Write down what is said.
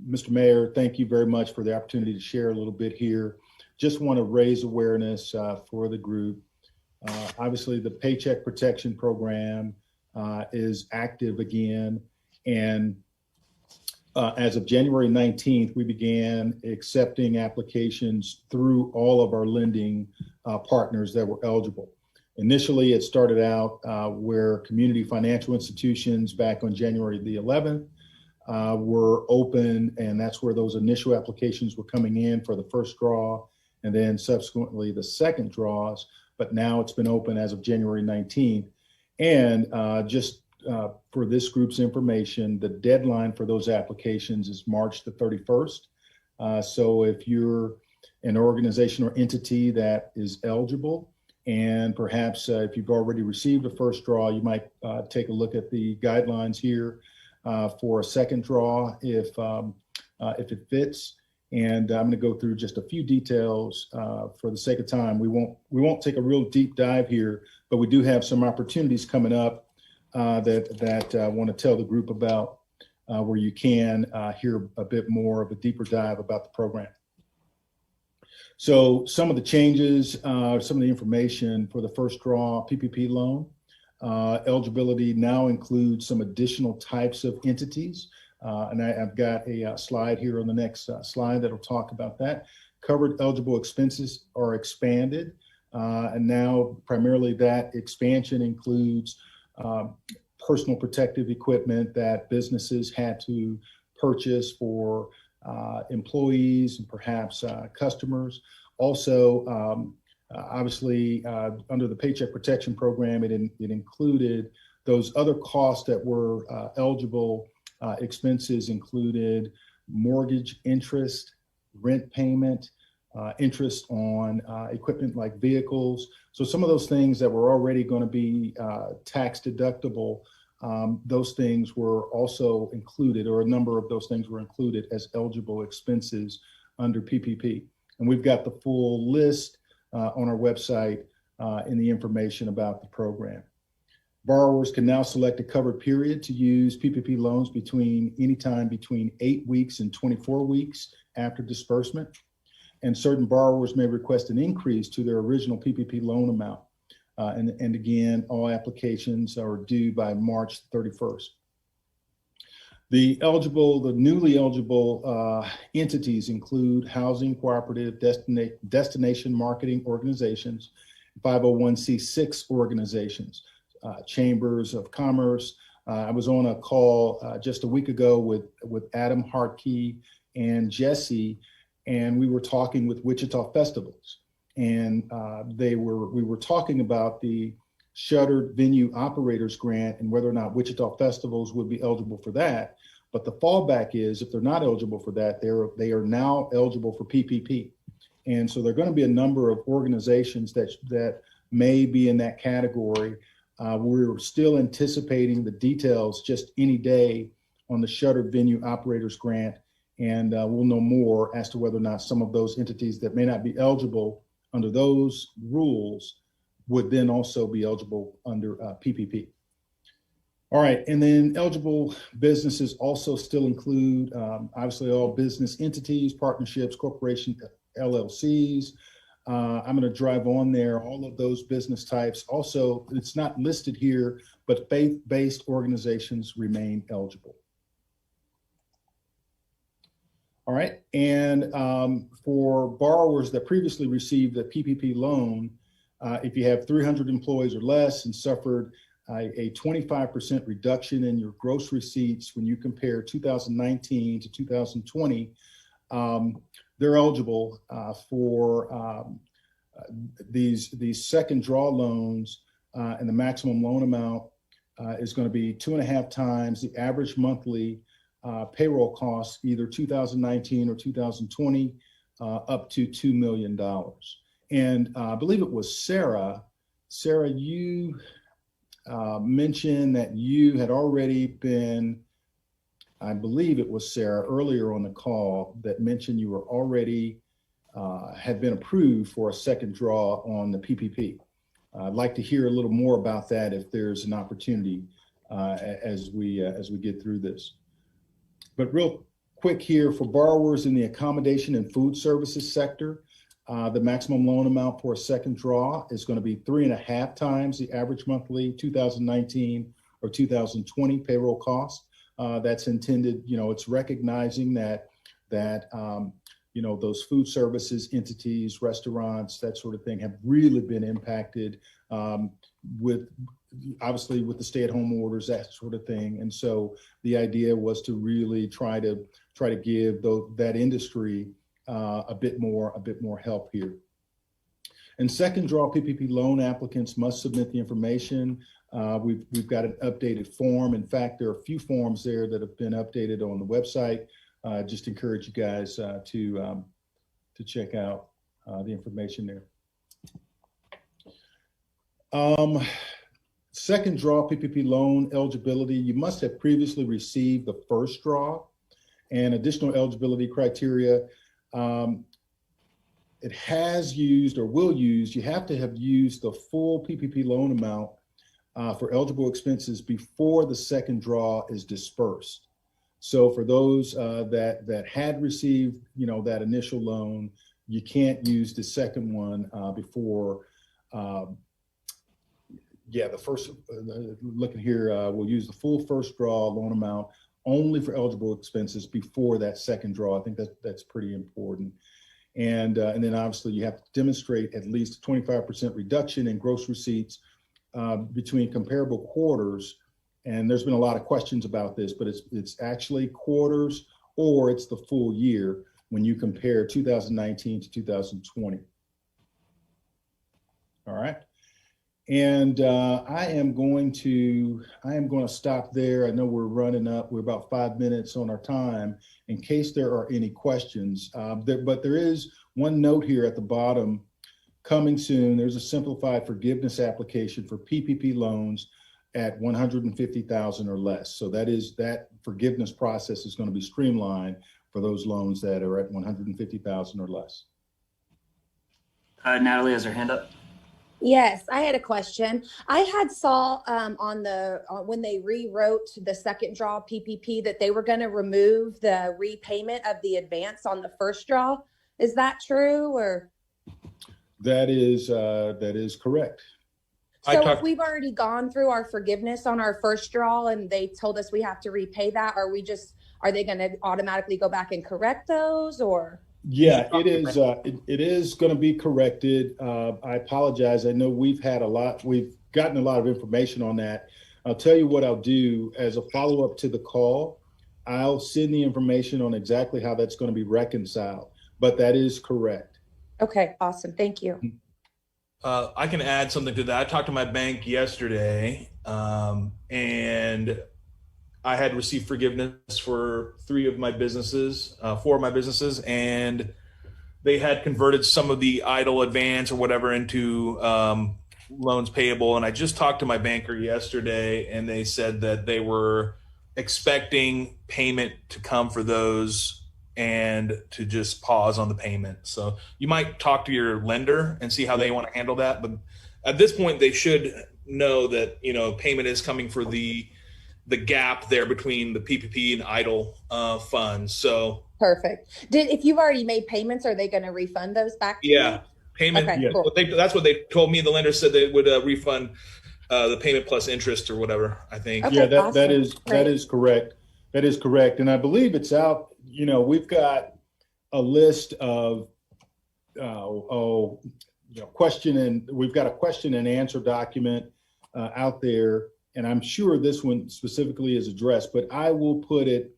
Mr. Mayor, thank you very much for the opportunity to share a little bit here. Just want to raise awareness for the group. Obviously, the Paycheck Protection Program is active again. And as of January 19th, we began accepting applications through all of our lending partners that were eligible. Initially, it started out where community financial institutions back on January the 11th were open, and that's where those initial applications were coming in for the first draw, and then subsequently the second draws. But now it's been open as of January 19th. And just for this group's information, the deadline for those applications is March the 31st. So if you're an organization or entity that is eligible, and perhaps if you've already received a first draw, you might take a look at the guidelines here for a second draw if it fits. And I'm going to go through just a few details for the sake of time. We won't take a real deep dive here, but we do have some opportunities coming up that I want to tell the group about, where you can hear a bit more of a deeper dive about the program. So some of the changes, some of the information for the first draw PPP loan. Eligibility now includes some additional types of entities. And I've got a slide here on the next slide that'll talk about that. Covered eligible expenses are expanded. And now primarily that expansion includes personal protective equipment that businesses had to purchase for employees and perhaps customers. Also, obviously, under the Paycheck Protection Program, it included those other costs that were eligible. Expenses included mortgage interest, rent payment, interest on equipment like vehicles. So some of those things that were already going to be tax deductible, those things were also included, or a number of those things were included as eligible expenses under PPP. And we've got the full list on our website in the information about the program. Borrowers can now select a covered period to use PPP loans anytime between 8 weeks and 24 weeks after disbursement. And certain borrowers may request an increase to their original PPP loan amount. And again, all applications are due by March 31st. The newly eligible entities include housing cooperative destination marketing organizations, 501c6 organizations. Chambers of commerce. I was on a call just a week ago with Adam Hartkey and Jesse, and we were talking with Wichita Festivals, and we were talking about the Shuttered Venue Operators Grant and whether or not Wichita Festivals would be eligible for that. But the fallback is, if they're not eligible for that, they are now eligible for PPP, and so there are going to be a number of organizations that may be in that category. We're still anticipating the details just any day on the Shuttered Venue Operators Grant, and we'll know more as to whether or not some of those entities that may not be eligible under those rules would then also be eligible under PPP. All right, and then eligible businesses also still include, obviously, all business entities, partnerships, corporations, LLCs. I'm going to drive on there, all of those business types. Also, it's not listed here, but faith-based organizations remain eligible. All right, and for borrowers that previously received a PPP loan, if you have 300 employees or less and suffered a 25% reduction in your gross receipts when you compare 2019 to 2020, they're eligible for these second draw loans, and the maximum loan amount is going to be 2.5 times the average monthly payroll costs, either 2019 or 2020, up to $2 million. And I believe it was Sarah. Sarah, you mentioned that you had already been, I believe it was Sarah earlier on the call that mentioned you were already had been approved for a second draw on the PPP. I'd like to hear a little more about that if there's an opportunity as we get through this. But real quick here for borrowers in the accommodation and food services sector. The maximum loan amount for a second draw is going to be 3.5 times the average monthly 2019 or 2020 payroll cost. That's intended, it's recognizing that those food services entities, restaurants, that sort of thing have really been impacted with the stay-at-home orders, that sort of thing. And so the idea was to really try to give that industry a bit more help here. And second draw PPP loan applicants must submit the information. We've got an updated form. In fact, there are a few forms there that have been updated on the website. Just encourage you guys to check out the information there. Second draw PPP loan eligibility, you must have previously received the first draw, and additional eligibility criteria. It has used or will use, you have to have used the full PPP loan amount for eligible expenses before the second draw is dispersed. So for those that had received, that initial loan, you can't use the second one before. The first, looking here, we'll use the full first draw loan amount only for eligible expenses before that second draw. I think that's pretty important. And then obviously you have to demonstrate at least a 25% reduction in gross receipts between comparable quarters. And there's been a lot of questions about this, but it's actually quarters or it's the full year when you compare 2019 to 2020. All right. And I am going to stop there. I know we're running up. We're about 5 minutes on our time in case there are any questions. But there is one note here at the bottom. Coming soon, there's a simplified forgiveness application for PPP loans at 150,000 or less. So that forgiveness process is going to be streamlined for those loans that are at 150,000 or less. Natalie has her hand up. Yes, I had a question. I had saw when they rewrote the second draw PPP that they were going to remove the repayment of the advance on the first draw. Is that true, or? That is correct. So if we've already gone through our forgiveness on our first draw and they told us we have to repay that, are they going to automatically go back and correct those, or? Yeah, it is. It is going to be corrected. I apologize. I know we've gotten a lot of information on that. I'll tell you what I'll do as a follow-up to the call. I'll send the information on exactly how that's going to be reconciled, but that is correct. Okay, awesome. Thank you. I can add something to that. I talked to my bank yesterday, and I had received forgiveness for 4 of my businesses, and they had converted some of the idle advance or whatever into loans payable. And I just talked to my banker yesterday, and they said that they were expecting payment to come for those and to just pause on the payment. So you might talk to your lender and see how they want to handle that. But at this point, they should know that, payment is coming for the gap there between the PPP and idle funds. So perfect. If you've already made payments, are they going to refund those back to you? Payment. Okay, yeah. Cool. That's what they told me. The lender said they would refund the payment plus interest or whatever, I think. Okay, yeah, awesome. that is correct. That is correct. And I believe it's out. We've got a list of we've got a question and answer document out there. And I'm sure this one specifically is addressed, but I will put it